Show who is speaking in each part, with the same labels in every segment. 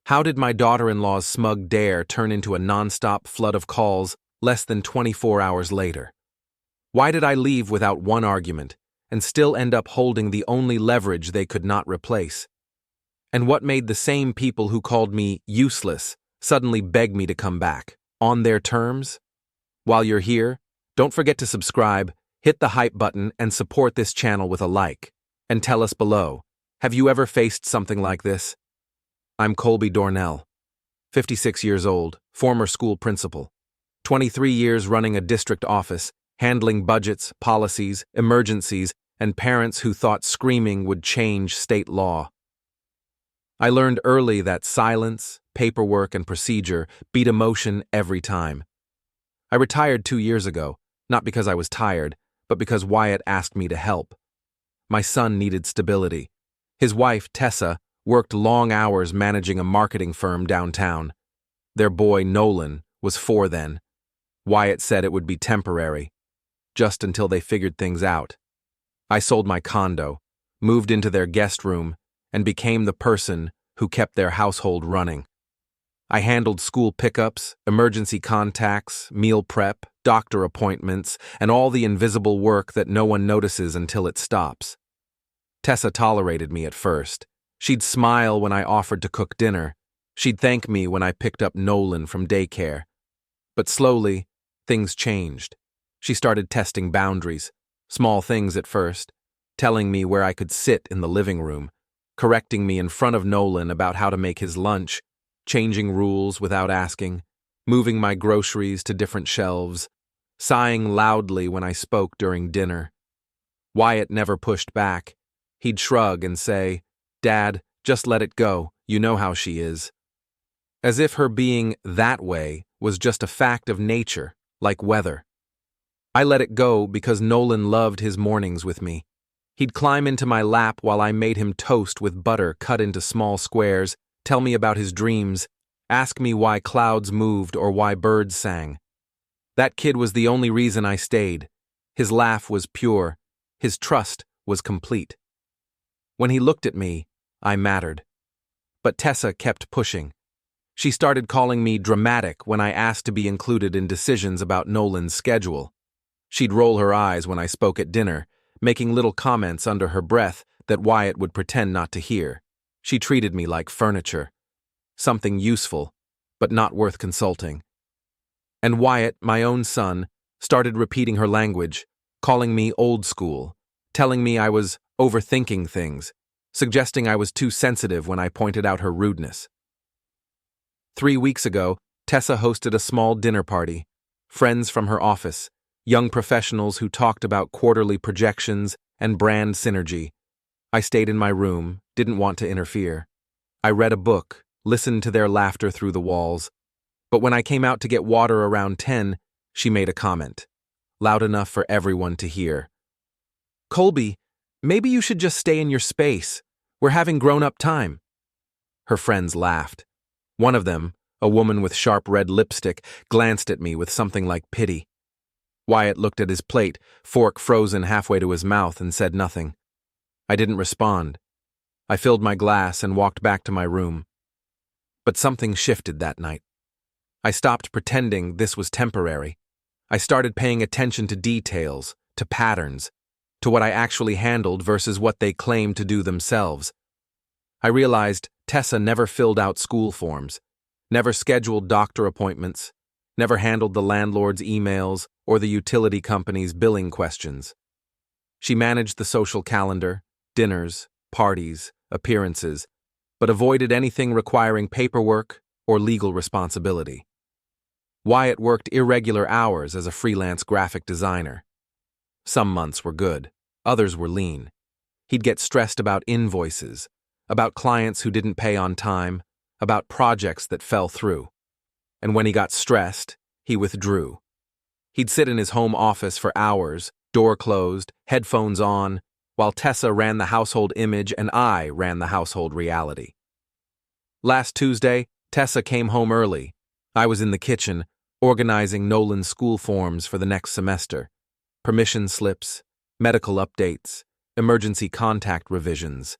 Speaker 1: How did my daughter-in-law's smug dare turn into a non-stop flood of calls less than 24 hours later? Why did I leave without one argument and still end up holding the only leverage they could not replace? And what made the same people who called me useless suddenly beg me to come back, on their terms? While you're here, don't forget to subscribe, hit the hype button, and support this channel with a like. And tell us below, have you ever faced something like this? I'm Colby Dornell, 56 years old, former school principal, 23 years running a district office, handling budgets, policies, emergencies, and parents who thought screaming would change state law. I learned early that silence, paperwork, and procedure beat emotion every time. I retired 2 years ago, not because I was tired, but because Wyatt asked me to help. My son needed stability. His wife, Tessa, worked long hours managing a marketing firm downtown. Their boy, Nolan, was 4 then. Wyatt said it would be temporary, just until they figured things out. I sold my condo, moved into their guest room, and became the person who kept their household running. I handled school pickups, emergency contacts, meal prep, doctor appointments, and all the invisible work that no one notices until it stops. Tessa tolerated me at first. She'd smile when I offered to cook dinner. She'd thank me when I picked up Nolan from daycare. But slowly, things changed. She started testing boundaries, small things at first, telling me where I could sit in the living room, correcting me in front of Nolan about how to make his lunch, changing rules without asking, moving my groceries to different shelves, sighing loudly when I spoke during dinner. Wyatt never pushed back. He'd shrug and say, "Dad, just let it go, you know how she is." As if her being that way was just a fact of nature, like weather. I let it go because Nolan loved his mornings with me. He'd climb into my lap while I made him toast with butter cut into small squares, tell me about his dreams, ask me why clouds moved or why birds sang. That kid was the only reason I stayed. His laugh was pure. His trust was complete. When he looked at me, I mattered. But Tessa kept pushing. She started calling me dramatic when I asked to be included in decisions about Nolan's schedule. She'd roll her eyes when I spoke at dinner, making little comments under her breath that Wyatt would pretend not to hear. She treated me like furniture. Something useful, but not worth consulting. And Wyatt, my own son, started repeating her language, calling me old school, telling me I was overthinking things, suggesting I was too sensitive when I pointed out her rudeness. 3 weeks ago, Tessa hosted a small dinner party. Friends from her office, young professionals who talked about quarterly projections and brand synergy. I stayed in my room, didn't want to interfere. I read a book, listened to their laughter through the walls. But when I came out to get water around 10, she made a comment, loud enough for everyone to hear. "Colby, maybe you should just stay in your space. We're having grown-up time." Her friends laughed. One of them, a woman with sharp red lipstick, glanced at me with something like pity. Wyatt looked at his plate, fork frozen halfway to his mouth, and said nothing. I didn't respond. I filled my glass and walked back to my room. But something shifted that night. I stopped pretending this was temporary. I started paying attention to details, to patterns, to what I actually handled versus what they claimed to do themselves. I realized Tessa never filled out school forms, never scheduled doctor appointments, never handled the landlord's emails or the utility company's billing questions. She managed the social calendar, dinners, parties, appearances, but avoided anything requiring paperwork or legal responsibility. Wyatt worked irregular hours as a freelance graphic designer. Some months were good, others were lean. He'd get stressed about invoices, about clients who didn't pay on time, about projects that fell through. And when he got stressed, he withdrew. He'd sit in his home office for hours, door closed, headphones on, while Tessa ran the household image and I ran the household reality. Last Tuesday, Tessa came home early. I was in the kitchen, organizing Nolan's school forms for the next semester. Permission slips, medical updates, emergency contact revisions.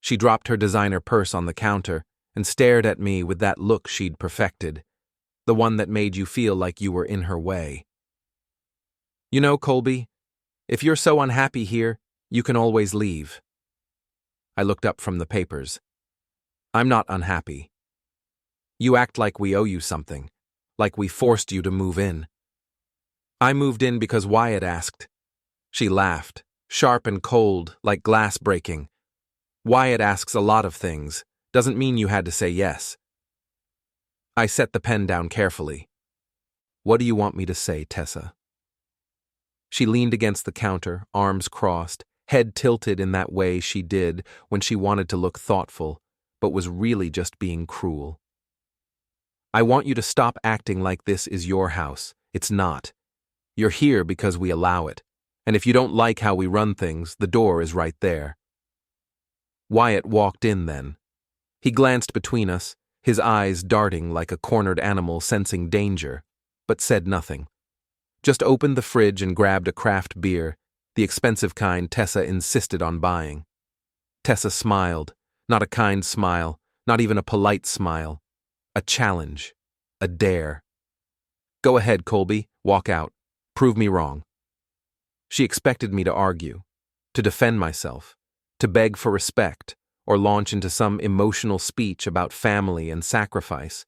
Speaker 1: She dropped her designer purse on the counter and stared at me with that look she'd perfected, the one that made you feel like you were in her way. You know, Colby, if you're so unhappy here, you can always leave. I looked up from the papers. I'm not unhappy. You act like we owe you something, like we forced you to move in. I moved in because Wyatt asked. She laughed, sharp and cold, like glass breaking. Wyatt asks a lot of things, doesn't mean you had to say yes. I set the pen down carefully. What do you want me to say, Tessa? She leaned against the counter, arms crossed, head tilted in that way she did when she wanted to look thoughtful, but was really just being cruel. I want you to stop acting like this is your house. It's not. You're here because we allow it, and if you don't like how we run things, the door is right there. Wyatt walked in then. He glanced between us, his eyes darting like a cornered animal sensing danger, but said nothing. Just opened the fridge and grabbed a craft beer, the expensive kind Tessa insisted on buying. Tessa smiled, not a kind smile, not even a polite smile. A challenge, a dare. Go ahead, Colby, walk out. Prove me wrong. She expected me to argue, to defend myself, to beg for respect, or launch into some emotional speech about family and sacrifice.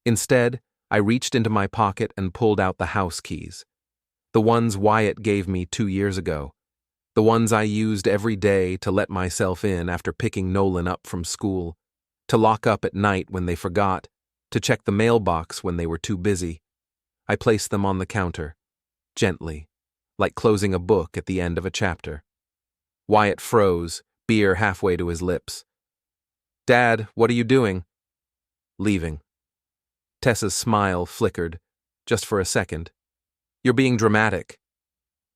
Speaker 1: Instead, I reached into my pocket and pulled out the house keys. The ones Wyatt gave me 2 years ago. The ones I used every day to let myself in after picking Nolan up from school, to lock up at night when they forgot, to check the mailbox when they were too busy. I placed them on the counter, gently, like closing a book at the end of a chapter. Wyatt froze, beer halfway to his lips. Dad, what are you doing? Leaving. Tessa's smile flickered, just for a second. You're being dramatic.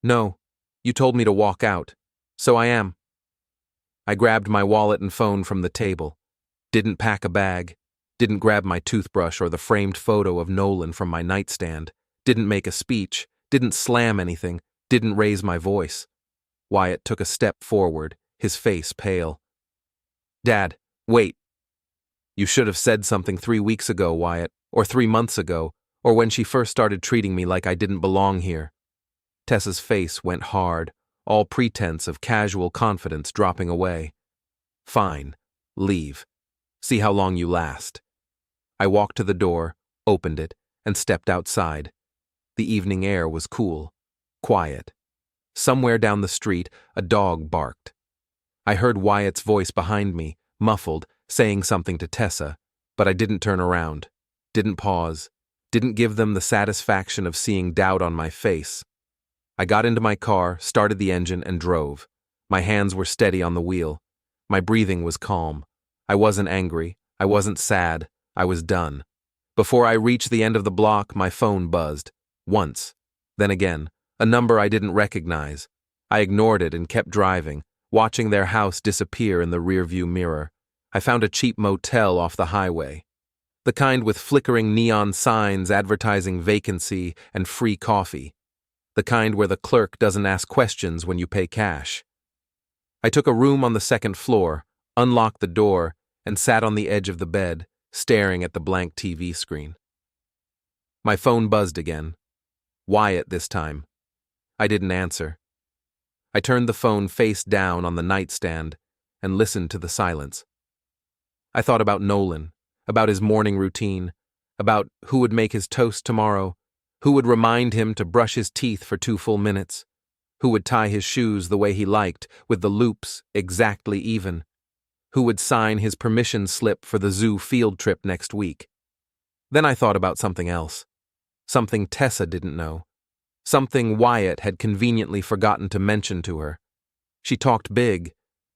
Speaker 1: No, you told me to walk out, so I am. I grabbed my wallet and phone from the table, didn't pack a bag, didn't grab my toothbrush or the framed photo of Nolan from my nightstand, didn't make a speech, didn't slam anything, didn't raise my voice. Wyatt took a step forward, his face pale. Dad, wait. You should have said something 3 weeks ago, Wyatt, or 3 months ago, or when she first started treating me like I didn't belong here. Tessa's face went hard, all pretense of casual confidence dropping away. Fine, leave. See how long you last. I walked to the door, opened it, and stepped outside. The evening air was cool, quiet. Somewhere down the street, a dog barked. I heard Wyatt's voice behind me, muffled, saying something to Tessa, but I didn't turn around, didn't pause, didn't give them the satisfaction of seeing doubt on my face. I got into my car, started the engine, and drove. My hands were steady on the wheel. My breathing was calm. I wasn't angry. I wasn't sad. I was done. Before I reached the end of the block, my phone buzzed. Once. Then again. A number I didn't recognize. I ignored it and kept driving, watching their house disappear in the rearview mirror. I found a cheap motel off the highway. The kind with flickering neon signs advertising vacancy and free coffee. The kind where the clerk doesn't ask questions when you pay cash. I took a room on the second floor, unlocked the door, and sat on the edge of the bed, staring at the blank TV screen. My phone buzzed again. Wyatt this time. I didn't answer. I turned the phone face down on the nightstand and listened to the silence. I thought about Nolan, about his morning routine, about who would make his toast tomorrow, who would remind him to brush his teeth for 2 full minutes, who would tie his shoes the way he liked, with the loops exactly even, who would sign his permission slip for the zoo field trip next week. Then I thought about something else, something Tessa didn't know, something Wyatt had conveniently forgotten to mention to her. She talked big.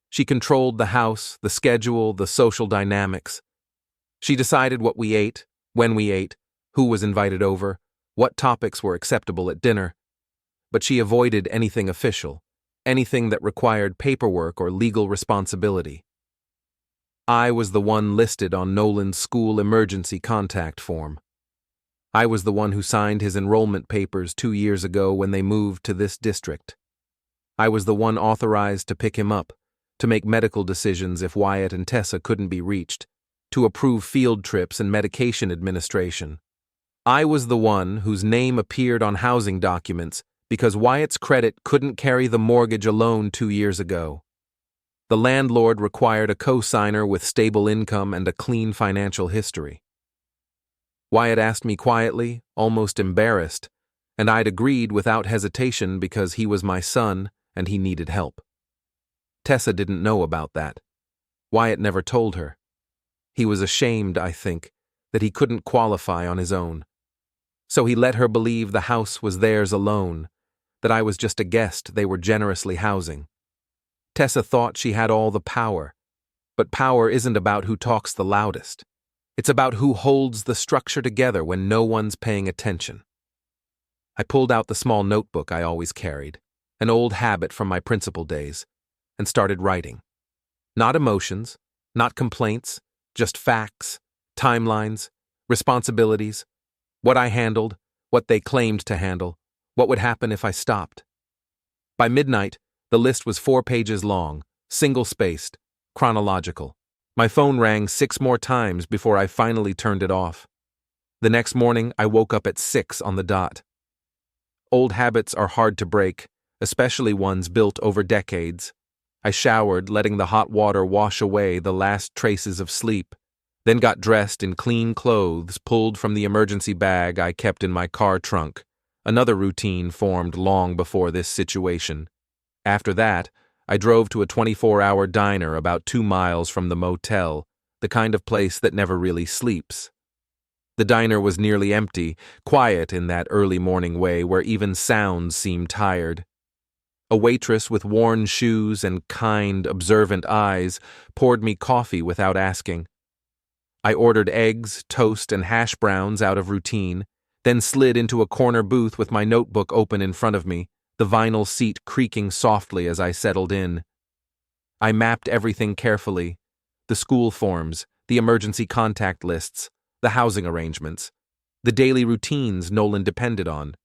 Speaker 1: She controlled the house, the schedule, the social dynamics. She decided what we ate, when we ate, who was invited over, what topics were acceptable at dinner. But she avoided anything official, anything that required paperwork or legal responsibility. I was the one listed on Nolan's school emergency contact form. I was the one who signed his enrollment papers 2 years ago when they moved to this district. I was the one authorized to pick him up, to make medical decisions if Wyatt and Tessa couldn't be reached, to approve field trips and medication administration. I was the one whose name appeared on housing documents because Wyatt's credit couldn't carry the mortgage alone 2 years ago. The landlord required a co-signer with stable income and a clean financial history. Wyatt asked me quietly, almost embarrassed, and I'd agreed without hesitation because he was my son and he needed help. Tessa didn't know about that. Wyatt never told her. He was ashamed, I think, that he couldn't qualify on his own. So he let her believe the house was theirs alone, that I was just a guest they were generously housing. Tessa thought she had all the power, but power isn't about who talks the loudest. It's about who holds the structure together when no one's paying attention. I pulled out the small notebook I always carried, an old habit from my principal days, and started writing. Not emotions, not complaints, just facts, timelines, responsibilities, what I handled, what they claimed to handle, what would happen if I stopped. By midnight, the list was 4 pages long, single-spaced, chronological. My phone rang 6 more times before I finally turned it off. The next morning, I woke up at 6 on the dot. Old habits are hard to break, especially ones built over decades. I showered, letting the hot water wash away the last traces of sleep, then got dressed in clean clothes pulled from the emergency bag I kept in my car trunk. Another routine formed long before this situation. After that, I drove to a 24-hour diner about 2 miles from the motel, the kind of place that never really sleeps. The diner was nearly empty, quiet in that early morning way where even sounds seemed tired. A waitress with worn shoes and kind, observant eyes poured me coffee without asking. I ordered eggs, toast, and hash browns out of routine, then slid into a corner booth with my notebook open in front of me, the vinyl seat creaking softly as I settled in. I mapped everything carefully: the school forms, the emergency contact lists, the housing arrangements, the daily routines Nolan depended on,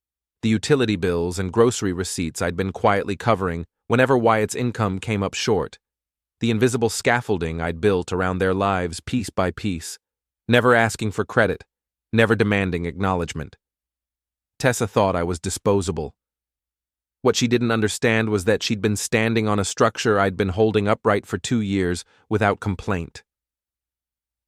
Speaker 1: the utility bills and grocery receipts I'd been quietly covering whenever Wyatt's income came up short, the invisible scaffolding I'd built around their lives piece by piece, never asking for credit, never demanding acknowledgement. Tessa thought I was disposable. What she didn't understand was that she'd been standing on a structure I'd been holding upright for 2 years without complaint.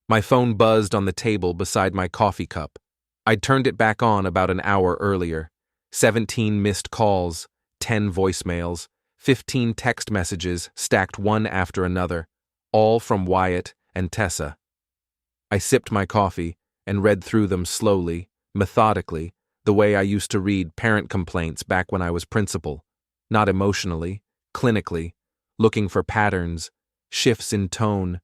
Speaker 1: My phone buzzed on the table beside my coffee cup. I'd turned it back on about an hour earlier. 17 missed calls, 10 voicemails, 15 text messages stacked one after another, all from Wyatt and Tessa. I sipped my coffee and read through them slowly, methodically, the way I used to read parent complaints back when I was principal, not emotionally, clinically, looking for patterns, shifts in tone,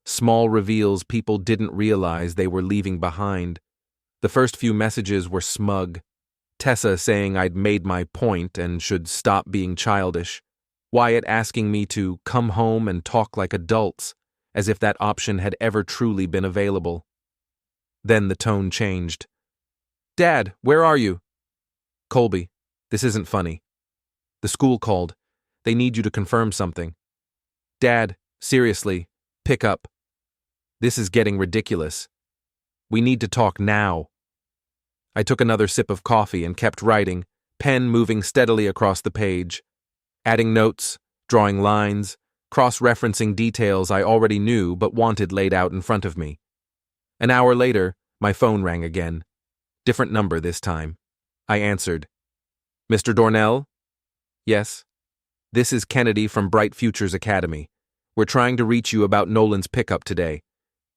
Speaker 1: small reveals people didn't realize they were leaving behind. The first few messages were smug. Tessa saying I'd made my point and should stop being childish. Wyatt asking me to come home and talk like adults, as if that option had ever truly been available. Then the tone changed. "Dad, where are you?" "Colby, this isn't funny. The school called. They need you to confirm something." "Dad, seriously, pick up. This is getting ridiculous. We need to talk now." I took another sip of coffee and kept writing, pen moving steadily across the page, adding notes, drawing lines, cross-referencing details I already knew but wanted laid out in front of me. An hour later, my phone rang again. Different number this time. I answered. "Mr. Dornell?" "Yes." "This is Kennedy from Bright Futures Academy. We're trying to reach you about Nolan's pickup today.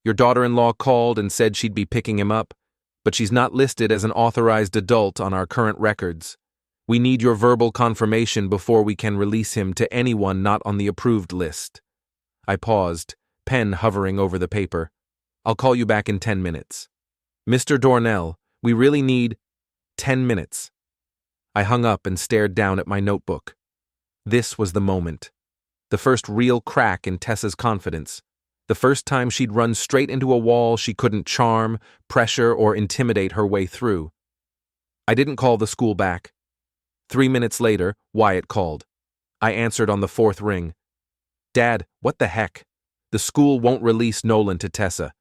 Speaker 1: Your daughter-in-law called and said she'd be picking him up, but she's not listed as an authorized adult on our current records. We need your verbal confirmation before we can release him to anyone not on the approved list." I paused, pen hovering over the paper. "I'll call you back in 10 minutes. Mr. Dornell, we really need 10 minutes. I hung up and stared down at my notebook. This was the moment. The first real crack in Tessa's confidence. The first time she'd run straight into a wall she couldn't charm, pressure, or intimidate her way through. I didn't call the school back. 3 minutes later, Wyatt called. I answered on the 4th ring. "Dad, what the heck? The school won't release Nolan to Tessa.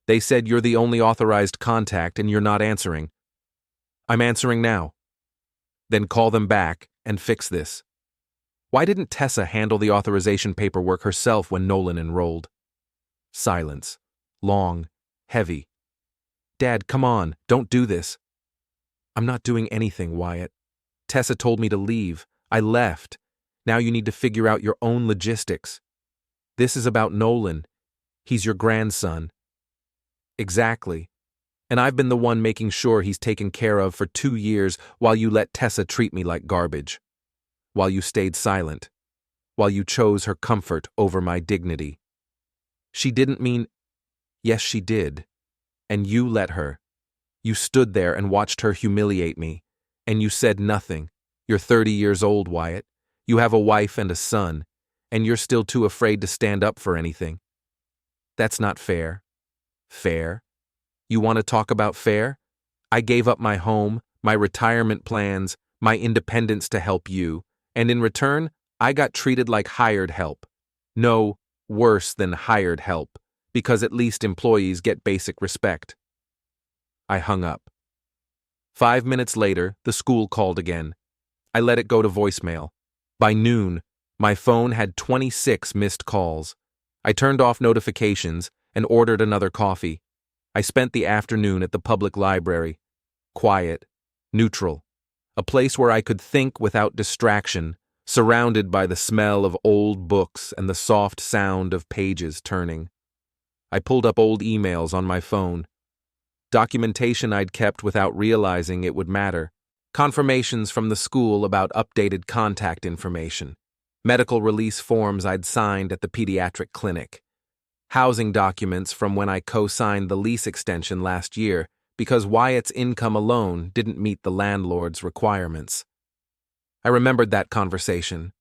Speaker 1: They said you're the only authorized contact and you're not answering. I'm answering now. Then call them back and fix this. Why didn't Tessa handle the authorization paperwork herself when Nolan enrolled? Silence. Long. Heavy. Dad, come on, don't do this. I'm not doing anything, Wyatt. Tessa told me to leave. I left. Now you need to figure out your own logistics. This is about Nolan. He's your grandson. Exactly. And I've been the one making sure he's taken care of for 2 years while you let Tessa treat me like garbage. While you stayed silent. While you chose her comfort over my dignity. She didn't mean... Yes, she did. And you let her. You stood there and watched her humiliate me. And you said nothing. You're 30 years old, Wyatt. You have a wife and a son. And you're still too afraid to stand up for anything. That's not fair. Fair? You want to talk about fair? I gave up my home, my retirement plans, my independence to help you, and in return, I got treated like hired help. No, worse than hired help, because at least employees get basic respect. I hung up. 5 minutes later, the school called again. I let it go to voicemail. By noon, my phone had 26 missed calls. I turned off notifications and ordered another coffee. I spent the afternoon at the public library. Quiet, neutral, a place where I could think without distraction, surrounded by the smell of old books and the soft sound of pages turning. I pulled up old emails on my phone. Documentation I'd kept without realizing it would matter. Confirmations from the school about updated contact information. Medical release forms I'd signed at the pediatric clinic. Housing documents from when I co-signed the lease extension last year because Wyatt's income alone didn't meet the landlord's requirements. I remembered that conversation.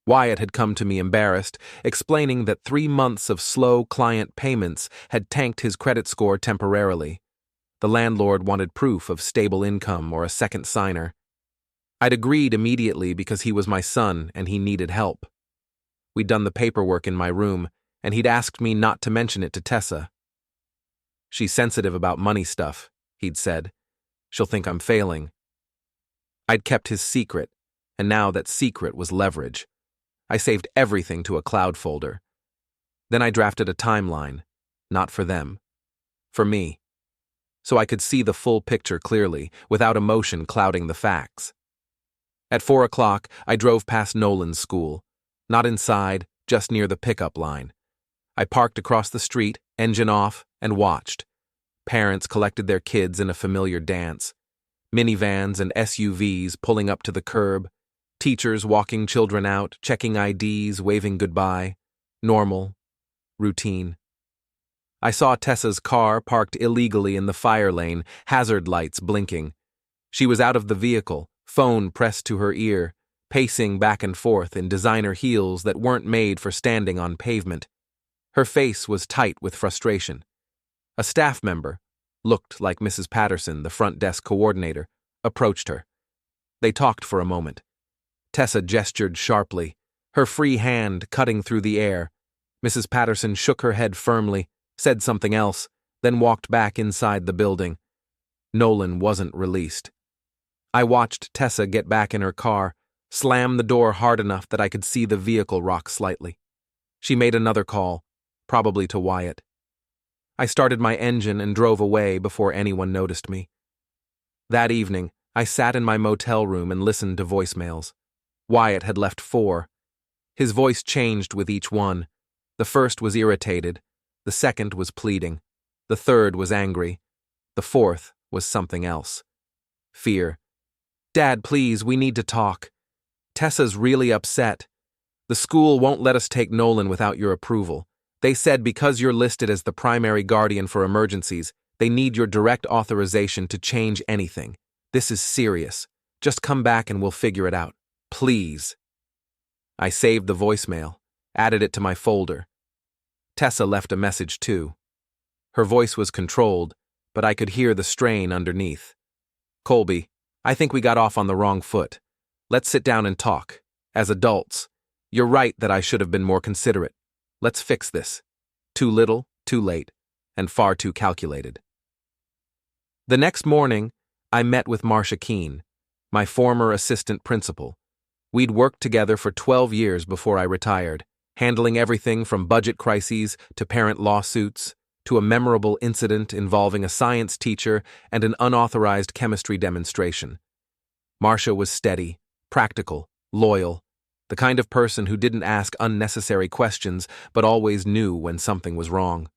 Speaker 1: Wyatt had come to me embarrassed, explaining that 3 months of slow client payments had tanked his credit score temporarily. The landlord wanted proof of stable income or a second signer. I'd agreed immediately because he was my son and he needed help. We'd done the paperwork in my room, and he'd asked me not to mention it to Tessa. She's sensitive about money stuff, he'd said. She'll think I'm failing. I'd kept his secret, and now that secret was leverage. I saved everything to a cloud folder. Then I drafted a timeline, not for them, for me, so I could see the full picture clearly, without emotion clouding the facts. At 4 o'clock, I drove past Nolan's school, not inside, just near the pickup line. I parked across the street, engine off, and watched. Parents collected their kids in a familiar dance. Minivans and SUVs pulling up to the curb. Teachers walking children out, checking IDs, waving goodbye. Normal. Routine. I saw Tessa's car parked illegally in the fire lane, hazard lights blinking. She was out of the vehicle, phone pressed to her ear, pacing back and forth in designer heels that weren't made for standing on pavement. Her face was tight with frustration. A staff member, looked like Mrs. Patterson, the front desk coordinator, approached her. They talked for a moment. Tessa gestured sharply, her free hand cutting through the air. Mrs. Patterson shook her head firmly, said something else, then walked back inside the building. Nolan wasn't released. I watched Tessa get back in her car, slam the door hard enough that I could see the vehicle rock slightly. She made another call, probably to Wyatt. I started my engine and drove away before anyone noticed me. That evening, I sat in my motel room and listened to voicemails. Wyatt had left 4. His voice changed with each one. The first was irritated. The second was pleading. The third was angry. The fourth was something else. Fear. Dad, please, we need to talk. Tessa's really upset. The school won't let us take Nolan without your approval. They said because you're listed as the primary guardian for emergencies, they need your direct authorization to change anything. This is serious. Just come back and we'll figure it out. Please. I saved the voicemail, added it to my folder. Tessa left a message too. Her voice was controlled, but I could hear the strain underneath. Colby, I think we got off on the wrong foot. Let's sit down and talk. As adults. You're right that I should have been more considerate. Let's fix this. Too little, too late. and far too calculated. The next morning, I met with Marcia Keene, my former assistant principal. We'd worked together for 12 years before I retired, handling everything from budget crises to parent lawsuits to a memorable incident involving a science teacher and an unauthorized chemistry demonstration. Marcia was steady, practical, loyal, the kind of person who didn't ask unnecessary questions but always knew when something was wrong.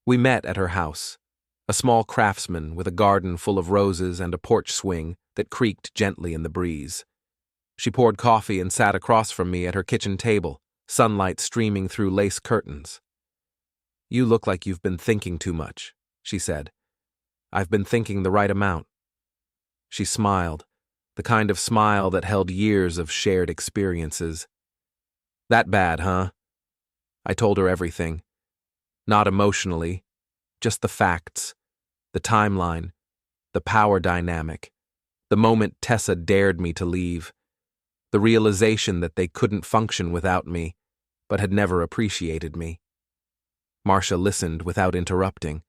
Speaker 1: We met at her house, a small craftsman with a garden full of roses and a porch swing that creaked gently in the breeze. She poured coffee and sat across from me at her kitchen table, sunlight streaming through lace curtains. "You look like you've been thinking too much," she said. "I've been thinking the right amount." She smiled, the kind of smile that held years of shared experiences. "That bad, huh?" I told her everything. Not emotionally, just the facts, the timeline, the power dynamic, the moment Tessa dared me to leave, the realization that they couldn't function without me, but had never appreciated me. Marcia listened without interrupting.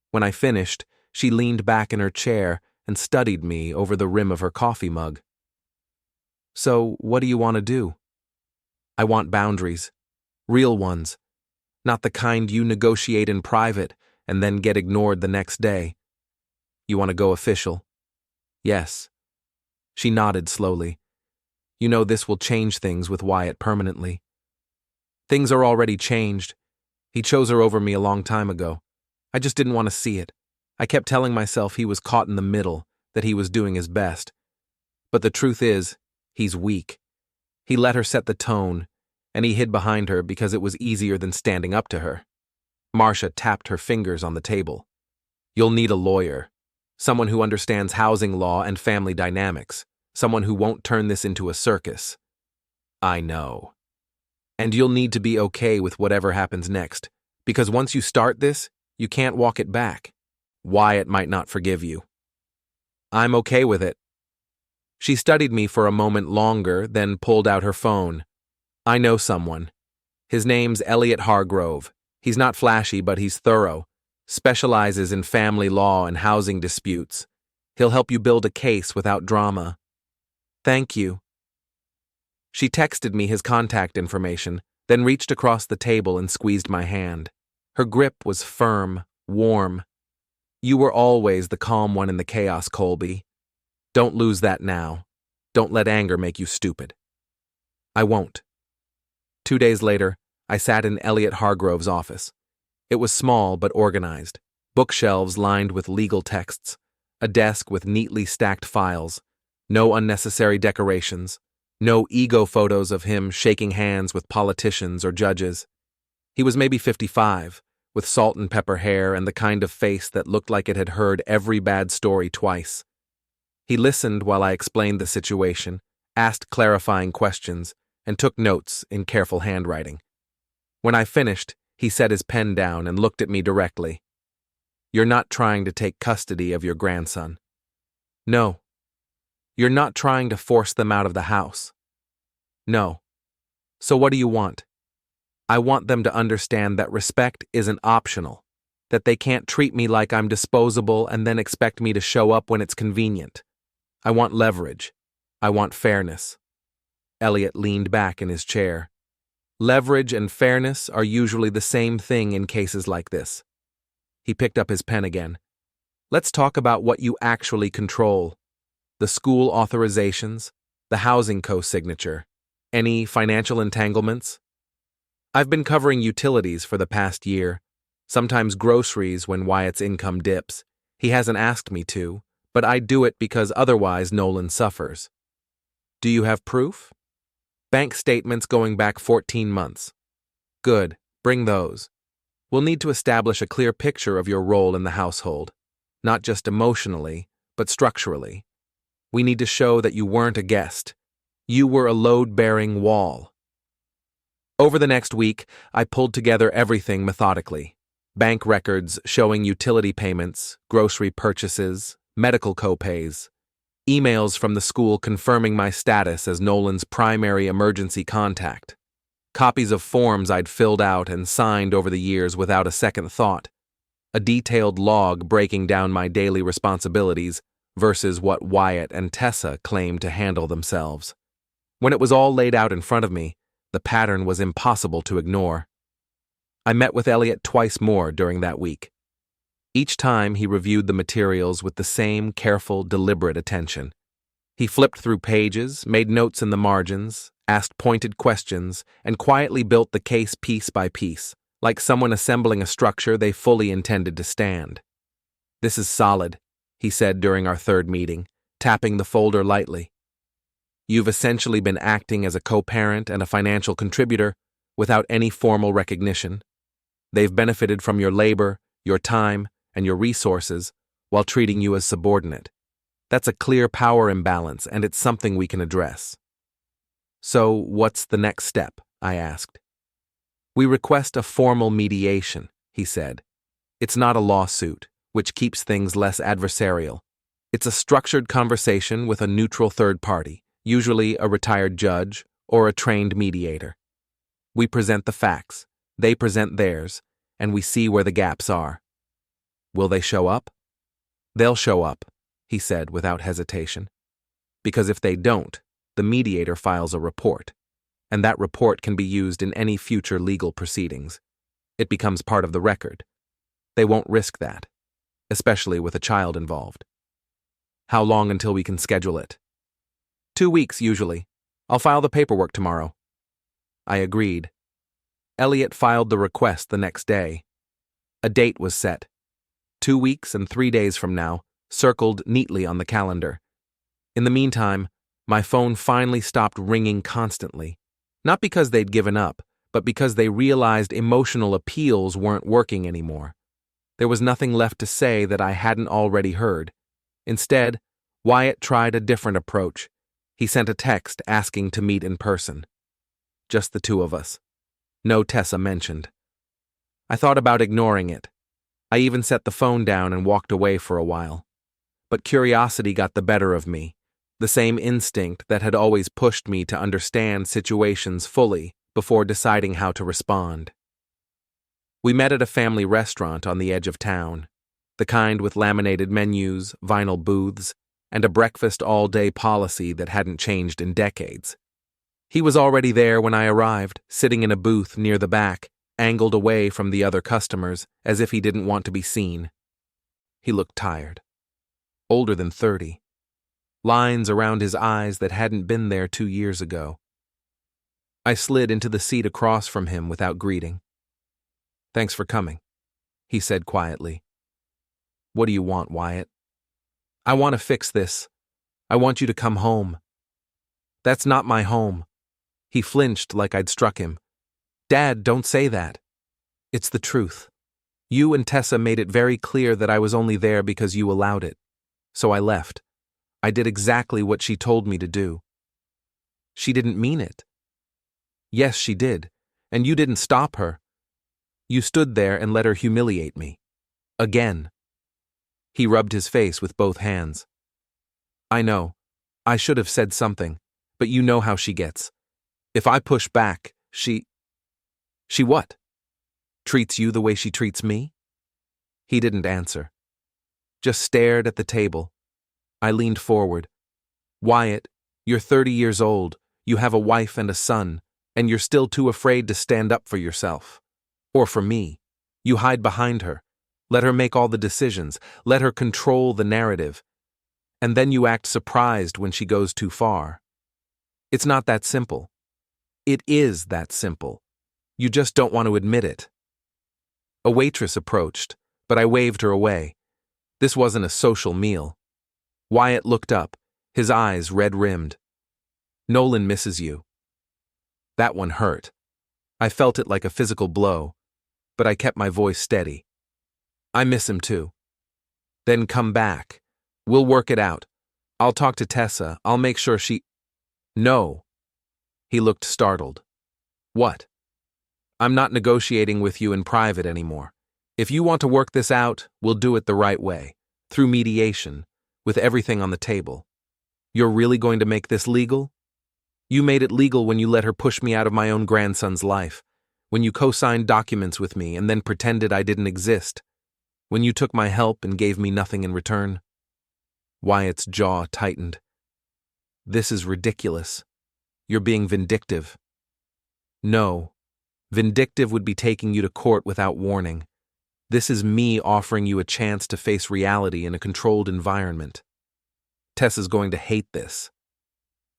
Speaker 1: When I finished, she leaned back in her chair and studied me over the rim of her coffee mug. "So, what do you want to do?" "I want boundaries. Real ones. Not the kind you negotiate in private and then get ignored the next day. You want to go official?" "Yes." She nodded slowly. "You know this will change things with Wyatt permanently." "Things are already changed. He chose her over me a long time ago. I just didn't want to see it. I kept telling myself he was caught in the middle, that he was doing his best. But the truth is, he's weak. He let her set the tone, and he hid behind her because it was easier than standing up to her." Marcia tapped her fingers on the table. "You'll need a lawyer. Someone who understands housing law and family dynamics. Someone who won't turn this into a circus." "I know. And you'll need to be okay with whatever happens next, because once you start this, you can't walk it back. Wyatt might not forgive you." "I'm okay with it." She studied me for a moment longer, then pulled out her phone. "I know someone. His name's Elliot Hargrove. He's not flashy, but he's thorough. Specializes in family law and housing disputes. He'll help you build a case without drama." "Thank you." She texted me his contact information, then reached across the table and squeezed my hand. Her grip was firm, warm. "You were always the calm one in the chaos, Colby. Don't lose that now. Don't let anger make you stupid." "I won't." 2 days later, I sat in Elliot Hargrove's office. It was small but organized. Bookshelves lined with legal texts, a desk with neatly stacked files, no unnecessary decorations, no ego photos of him shaking hands with politicians or judges. He was maybe 55, with salt and pepper hair and the kind of face that looked like it had heard every bad story twice. He listened while I explained the situation, asked clarifying questions, and took notes in careful handwriting. When I finished, he set his pen down and looked at me directly. "You're not trying to take custody of your grandson." "No." "You're not trying to force them out of the house." "No." "So what do you want?" "I want them to understand that respect isn't optional, that they can't treat me like I'm disposable and then expect me to show up when it's convenient. I want leverage. I want fairness." Elliot leaned back in his chair. Leverage and fairness are usually the same thing in cases like this. He picked up his pen again. "Let's talk about what you actually control. The school authorizations, the housing co-signature, any financial entanglements?" "I've been covering utilities for the past year, sometimes groceries when Wyatt's income dips. He hasn't asked me to, but I do it because otherwise Nolan suffers." "Do you have proof?" "Bank statements going back 14 months. "Good, bring those. We'll need to establish a clear picture of your role in the household, not just emotionally, but structurally. We need to show that you weren't a guest. You were a load-bearing wall." Over the next week, I pulled together everything methodically. Bank records showing utility payments, grocery purchases, medical copays, emails from the school confirming my status as Nolan's primary emergency contact, copies of forms I'd filled out and signed over the years without a second thought. a detailed log breaking down my daily responsibilities versus what Wyatt and Tessa claimed to handle themselves. When it was all laid out in front of me, the pattern was impossible to ignore. I met with Elliot twice more during that week. Each time he reviewed the materials with the same careful, deliberate attention. He flipped through pages, made notes in the margins, asked pointed questions, and quietly built the case piece by piece, like someone assembling a structure they fully intended to stand. "This is solid," he said during our third meeting, tapping the folder lightly. "You've essentially been acting as a co-parent and a financial contributor without any formal recognition. They've benefited from your labor, your time, and your resources while treating you as subordinate. That's a clear power imbalance, and it's something we can address." "So, what's the next step?" I asked. "We request a formal mediation," he said. "It's not a lawsuit, which keeps things less adversarial. It's a structured conversation with a neutral third party, usually a retired judge or a trained mediator. We present the facts, they present theirs, and we see where the gaps are." "Will they show up?" "They'll show up," he said without hesitation. "Because if they don't, the mediator files a report, and that report can be used in any future legal proceedings. It becomes part of the record. They won't risk that, especially with a child involved." "How long until we can schedule it?" 2 weeks, usually. I'll file the paperwork tomorrow." I agreed. Elliot filed the request the next day. A date was set. 2 weeks and 3 days from now, circled neatly on the calendar. In the meantime, my phone finally stopped ringing constantly. Not because they'd given up, but because they realized emotional appeals weren't working anymore. There was nothing left to say that I hadn't already heard. Instead, Wyatt tried a different approach. He sent a text asking to meet in person. Just the two of us. No Tessa mentioned. I thought about ignoring it. I even set the phone down and walked away for a while. But curiosity got the better of me, the same instinct that had always pushed me to understand situations fully before deciding how to respond. We met at a family restaurant on the edge of town, the kind with laminated menus, vinyl booths, and a breakfast all-day policy that hadn't changed in decades. He was already there when I arrived, sitting in a booth near the back, angled away from the other customers as if he didn't want to be seen. He looked tired. Older than 30. Lines around his eyes that hadn't been there 2 years ago. I slid into the seat across from him without greeting. "Thanks for coming," he said quietly. "What do you want, Wyatt?" "I want to fix this. I want you to come home." "That's not my home." He flinched like I'd struck him. "Dad, don't say that." "It's the truth. You and Tessa made it very clear that I was only there because you allowed it. So I left. I did exactly what she told me to do." "She didn't mean it." "Yes, she did. And you didn't stop her. You stood there and let her humiliate me. Again." He rubbed his face with both hands. "I know. I should have said something, but you know how she gets. If I push back, she what? Treats you the way she treats me?" He didn't answer. Just stared at the table. I leaned forward. "Wyatt, you're 30 years old, you have a wife and a son, and you're still too afraid to stand up for yourself. Or for me. You hide behind her. Let her make all the decisions. Let her control the narrative. And then you act surprised when she goes too far. It's not that simple. It is that simple. You just don't want to admit it." A waitress approached, but I waved her away. This wasn't a social meal. Wyatt looked up, his eyes red-rimmed. "Nolan misses you." That one hurt. I felt it like a physical blow, but I kept my voice steady. "I miss him too." "Then come back. We'll work it out. I'll talk to Tessa. I'll make sure she—" "No." He looked startled. "What?" "I'm not negotiating with you in private anymore. If you want to work this out, we'll do it the right way, through mediation, with everything on the table. You're really going to make this legal? You made it legal when you let her push me out of my own grandson's life, when you co-signed documents with me and then pretended I didn't exist. When you took my help and gave me nothing in return? Wyatt's jaw tightened. This is ridiculous. You're being vindictive. No. Vindictive would be taking you to court without warning. This is me offering you a chance to face reality in a controlled environment. Tessa's going to hate this.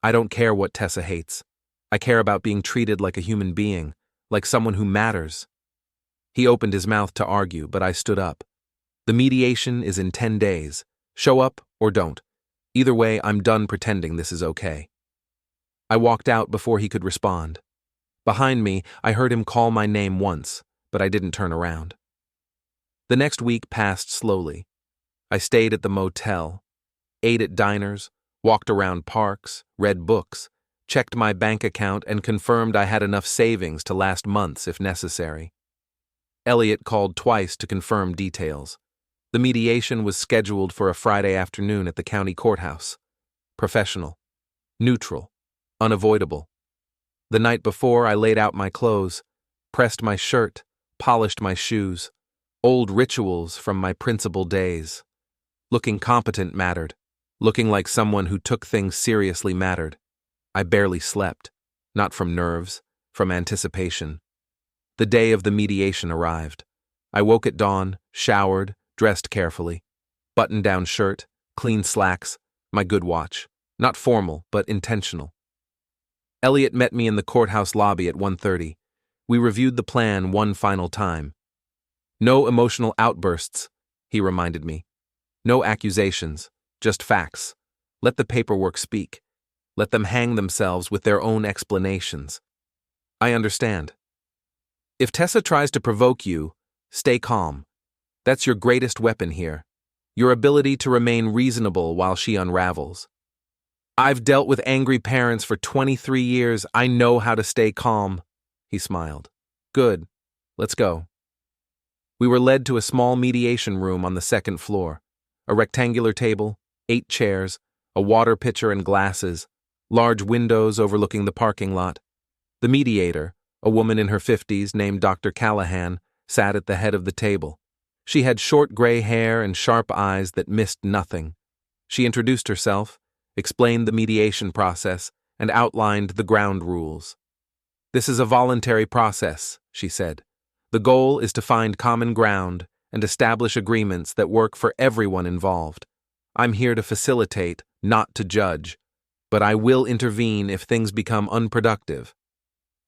Speaker 1: I don't care what Tessa hates. I care about being treated like a human being, like someone who matters. He opened his mouth to argue, but I stood up. The mediation is in 10 days. Show up or don't. Either way, I'm done pretending this is okay. I walked out before he could respond. Behind me, I heard him call my name once, but I didn't turn around. The next week passed slowly. I stayed at the motel, ate at diners, walked around parks, read books, checked my bank account, and confirmed I had enough savings to last months if necessary. Elliot called twice to confirm details. The mediation was scheduled for a Friday afternoon at the county courthouse. Professional, neutral, unavoidable. The night before, I laid out my clothes, pressed my shirt, polished my shoes. Old rituals from my principal days. Looking competent mattered. Looking like someone who took things seriously mattered. I barely slept, not from nerves, from anticipation. The day of the mediation arrived. I woke at dawn, showered, dressed carefully. Button-down shirt, clean slacks, my good watch. Not formal, but intentional. Elliot met me in the courthouse lobby at 1:30. We reviewed the plan one final time. No emotional outbursts, he reminded me. No accusations, just facts. Let the paperwork speak. Let them hang themselves with their own explanations. I understand. If Tessa tries to provoke you, stay calm. That's your greatest weapon here. Your ability to remain reasonable while she unravels. I've dealt with angry parents for 23 years. I know how to stay calm, he smiled. Good. Let's go. We were led to a small mediation room on the second floor. A rectangular table, 8 chairs, a water pitcher and glasses, large windows overlooking the parking lot. The mediator, a woman in her 50s named Dr. Callahan, sat at the head of the table. She had short gray hair and sharp eyes that missed nothing. She introduced herself, explained the mediation process, and outlined the ground rules. This is a voluntary process, she said. The goal is to find common ground and establish agreements that work for everyone involved. I'm here to facilitate, not to judge, but I will intervene if things become unproductive.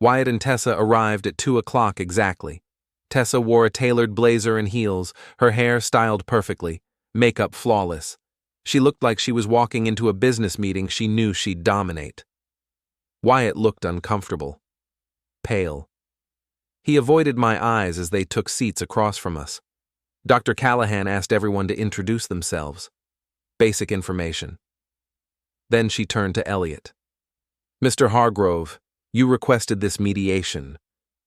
Speaker 1: Wyatt and Tessa arrived at 2 o'clock exactly. Tessa wore a tailored blazer and heels, her hair styled perfectly, makeup flawless. She looked like she was walking into a business meeting she knew she'd dominate. Wyatt looked uncomfortable, pale. He avoided my eyes as they took seats across from us. Dr. Callahan asked everyone to introduce themselves. Basic information. Then she turned to Elliot. Mr. Hargrove, you requested this mediation.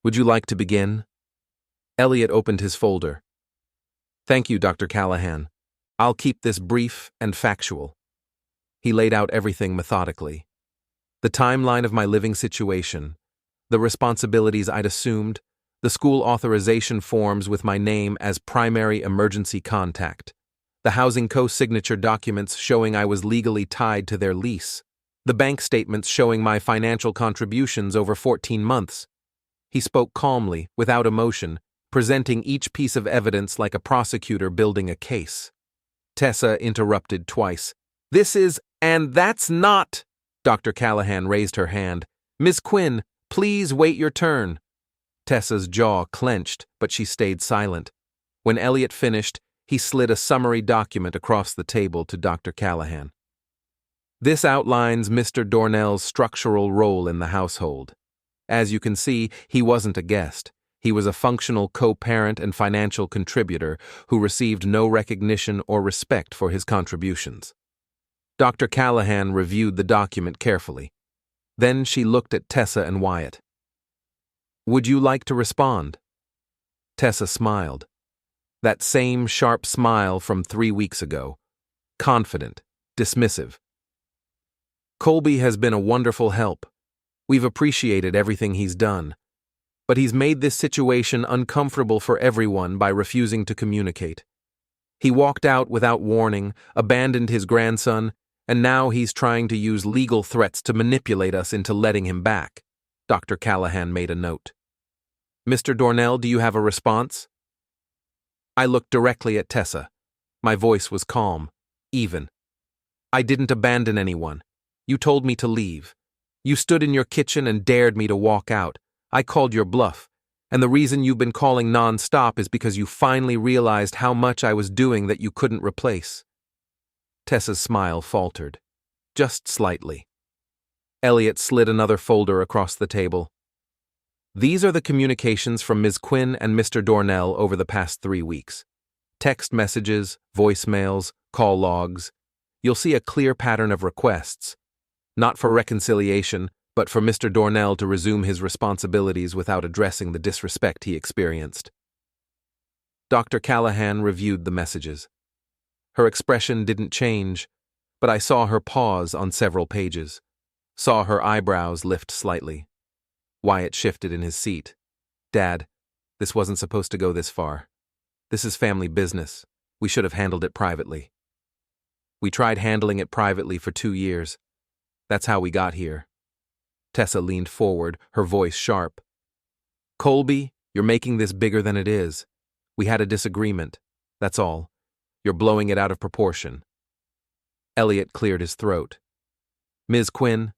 Speaker 1: Would you like to begin? Elliot opened his folder. Thank you, Dr. Callahan. I'll keep this brief and factual. He laid out everything methodically. The timeline of my living situation, the responsibilities I'd assumed, the school authorization forms with my name as primary emergency contact, the housing co-signature documents showing I was legally tied to their lease, the bank statements showing my financial contributions over 14 months. He spoke calmly, without emotion, presenting each piece of evidence like a prosecutor building a case. Tessa interrupted twice. And that's not... Dr. Callahan raised her hand. Miss Quinn, please wait your turn. Tessa's jaw clenched, but she stayed silent. When Elliot finished, he slid a summary document across the table to Dr. Callahan. This outlines Mr. Dornell's structural role in the household. As you can see, he wasn't a guest. He was a functional co-parent and financial contributor who received no recognition or respect for his contributions. Dr. Callahan reviewed the document carefully. Then she looked at Tessa and Wyatt. Would you like to respond? Tessa smiled. That same sharp smile from 3 weeks ago. Confident, dismissive. Colby has been a wonderful help. We've appreciated everything he's done. But he's made this situation uncomfortable for everyone by refusing to communicate. He walked out without warning, abandoned his grandson, and now he's trying to use legal threats to manipulate us into letting him back. Dr. Callahan made a note. Mr. Dornell, do you have a response? I looked directly at Tessa. My voice was calm, even. I didn't abandon anyone. You told me to leave. You stood in your kitchen and dared me to walk out. I called your bluff. And the reason you've been calling non-stop is because you finally realized how much I was doing that you couldn't replace. Tessa's smile faltered. Just slightly. Elliot slid another folder across the table. These are the communications from Ms. Quinn and Mr. Dornell over the past 3 weeks. Text messages, voicemails, call logs. You'll see a clear pattern of requests. Not for reconciliation, but for Mr. Dornell to resume his responsibilities without addressing the disrespect he experienced. Dr. Callahan reviewed the messages. Her expression didn't change, but I saw her pause on several pages, saw her eyebrows lift slightly. Wyatt shifted in his seat. Dad, this wasn't supposed to go this far. This is family business. We should have handled it privately. We tried handling it privately for 2 years. That's how we got here. Tessa leaned forward, her voice sharp. Colby, you're making this bigger than it is. We had a disagreement. That's all. You're blowing it out of proportion. Elliot cleared his throat. Ms. Quinn,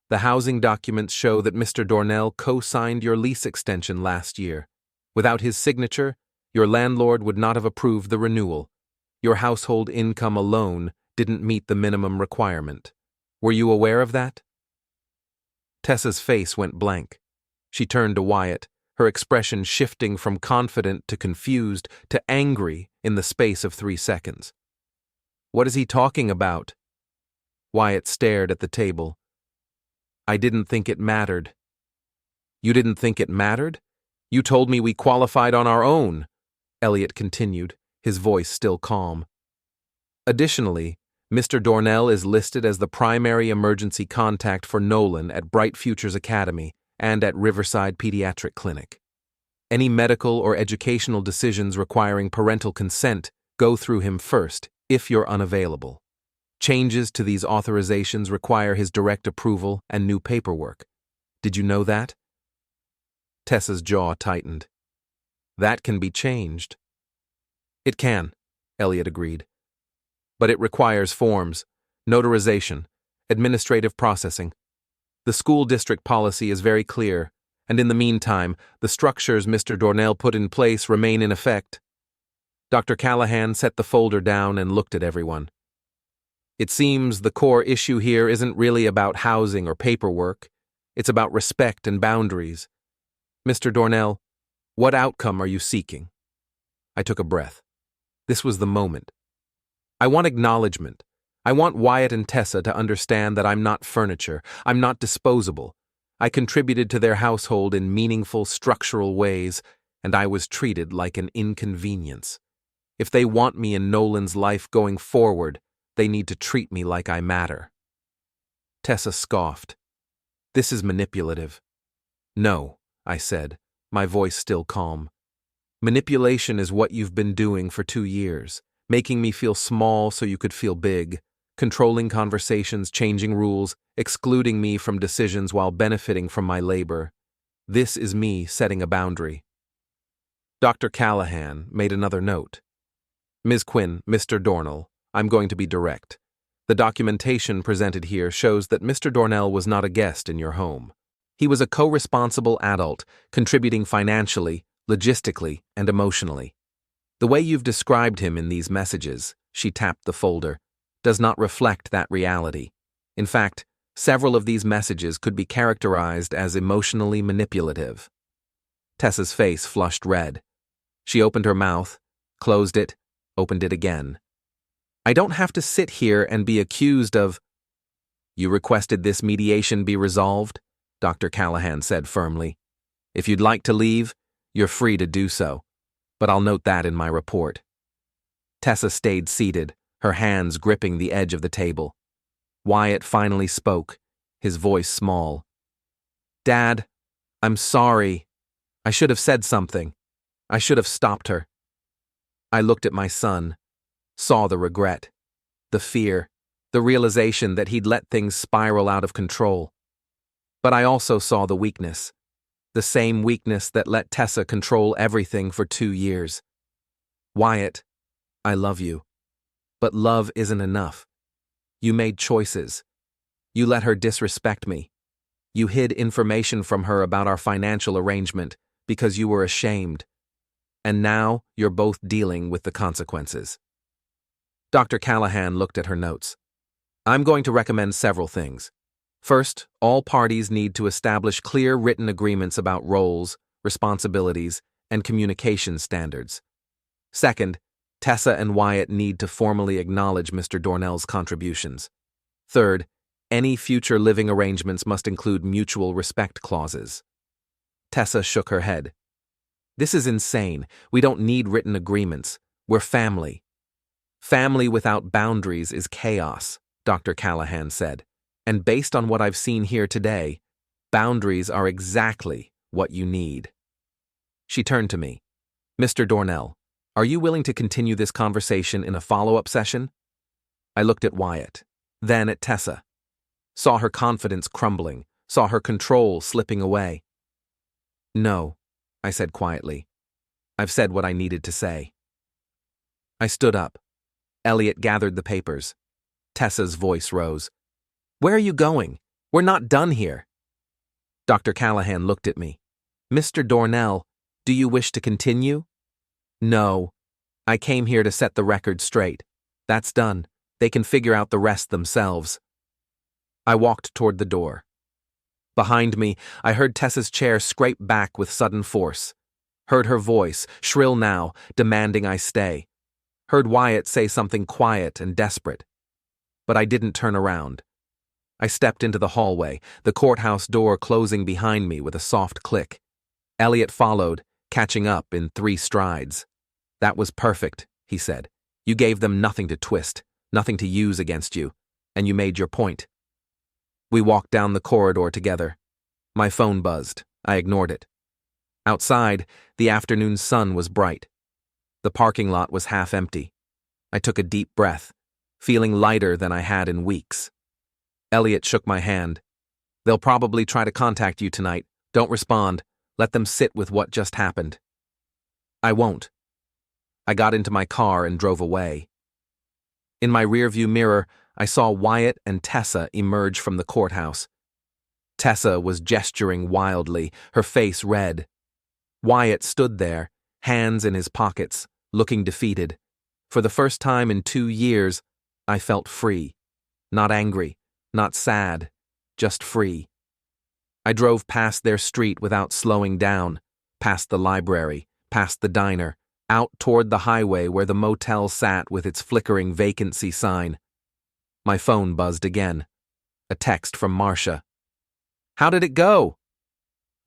Speaker 1: the housing documents show that Mr. Dornell co-signed your lease extension last year. Without his signature, your landlord would not have approved the renewal. Your household income alone didn't meet the minimum requirement. Were you aware of that? Tessa's face went blank. She turned to Wyatt, her expression shifting from confident to confused to angry in the space of 3 seconds. What is he talking about? Wyatt stared at the table. I didn't think it mattered. You didn't think it mattered? You told me we qualified on our own, Elliot continued, his voice still calm. Additionally, Mr. Dornell is listed as the primary emergency contact for Nolan at Bright Futures Academy and at Riverside Pediatric Clinic. Any medical or educational decisions requiring parental consent go through him first, if you're unavailable. Changes to these authorizations require his direct approval and new paperwork. Did you know that? Tessa's jaw tightened. That can be changed. It can, Elliot agreed. But it requires forms, notarization, administrative processing. The school district policy is very clear, and in the meantime, the structures Mr. Dornell put in place remain in effect. Dr. Callahan set the folder down and looked at everyone. It seems the core issue here isn't really about housing or paperwork. It's about respect and boundaries. Mr. Dornell, what outcome are you seeking? I took a breath. This was the moment. I want acknowledgement. I want Wyatt and Tessa to understand that I'm not furniture. I'm not disposable. I contributed to their household in meaningful, structural ways, and I was treated like an inconvenience. If they want me in Nolan's life going forward, they need to treat me like I matter. Tessa scoffed. This is manipulative. No, I said, my voice still calm. Manipulation is what you've been doing for 2 years. Making me feel small so you could feel big, controlling conversations, changing rules, excluding me from decisions while benefiting from my labor. This is me setting a boundary. Dr. Callahan made another note. Ms. Quinn, Mr. Dornell, I'm going to be direct. The documentation presented here shows that Mr. Dornell was not a guest in your home. He was a co-responsible adult, contributing financially, logistically, and emotionally. The way you've described him in these messages, she tapped the folder, does not reflect that reality. In fact, several of these messages could be characterized as emotionally manipulative. Tessa's face flushed red. She opened her mouth, closed it, opened it again. I don't have to sit here and be accused of... You requested this mediation be resolved, Dr. Callahan said firmly. If you'd like to leave, you're free to do so. But I'll note that in my report. Tessa stayed seated, her hands gripping the edge of the table. Wyatt finally spoke, his voice small. Dad, I'm sorry. I should have said something. I should have stopped her. I looked at my son, saw the regret, the fear, the realization that he'd let things spiral out of control. But I also saw the weakness, the same weakness that let Tessa control everything for 2 years. Wyatt, I love you. But love isn't enough. You made choices. You let her disrespect me. You hid information from her about our financial arrangement because you were ashamed. And now you're both dealing with the consequences. Dr. Callahan looked at her notes. I'm going to recommend several things. First, all parties need to establish clear written agreements about roles, responsibilities, and communication standards. Second, Tessa and Wyatt need to formally acknowledge Mr. Dornell's contributions. Third, any future living arrangements must include mutual respect clauses. Tessa shook her head. This is insane. We don't need written agreements. We're family. Family without boundaries is chaos, Dr. Callahan said. And based on what I've seen here today, boundaries are exactly what you need. She turned to me. Mr. Dornell, are you willing to continue this conversation in a follow-up session? I looked at Wyatt, then at Tessa. Saw her confidence crumbling, saw her control slipping away. No, I said quietly. I've said what I needed to say. I stood up. Elliot gathered the papers. Tessa's voice rose. Where are you going? We're not done here. Dr. Callahan looked at me. Mr. Dornell, do you wish to continue? No. I came here to set the record straight. That's done. They can figure out the rest themselves. I walked toward the door. Behind me, I heard Tessa's chair scrape back with sudden force. Heard her voice, shrill now, demanding I stay. Heard Wyatt say something quiet and desperate. But I didn't turn around. I stepped into the hallway, the courthouse door closing behind me with a soft click. Elliot followed, catching up in 3 strides. That was perfect, he said. You gave them nothing to twist, nothing to use against you, and you made your point. We walked down the corridor together. My phone buzzed. I ignored it. Outside, the afternoon sun was bright. The parking lot was half empty. I took a deep breath, feeling lighter than I had in weeks. Elliot shook my hand. They'll probably try to contact you tonight. Don't respond. Let them sit with what just happened. I won't. I got into my car and drove away. In my rearview mirror, I saw Wyatt and Tessa emerge from the courthouse. Tessa was gesturing wildly, her face red. Wyatt stood there, hands in his pockets, looking defeated. For the first time in 2 years, I felt free. Not angry, not sad, just free. I drove past their street without slowing down, past the library, past the diner, out toward the highway where the motel sat with its flickering vacancy sign. My phone buzzed again. A text from Marcia. How did it go?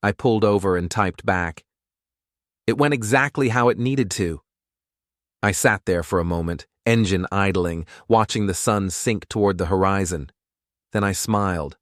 Speaker 1: I pulled over and typed back. It went exactly how it needed to. I sat there for a moment, engine idling, watching the sun sink toward the horizon. Then I smiled.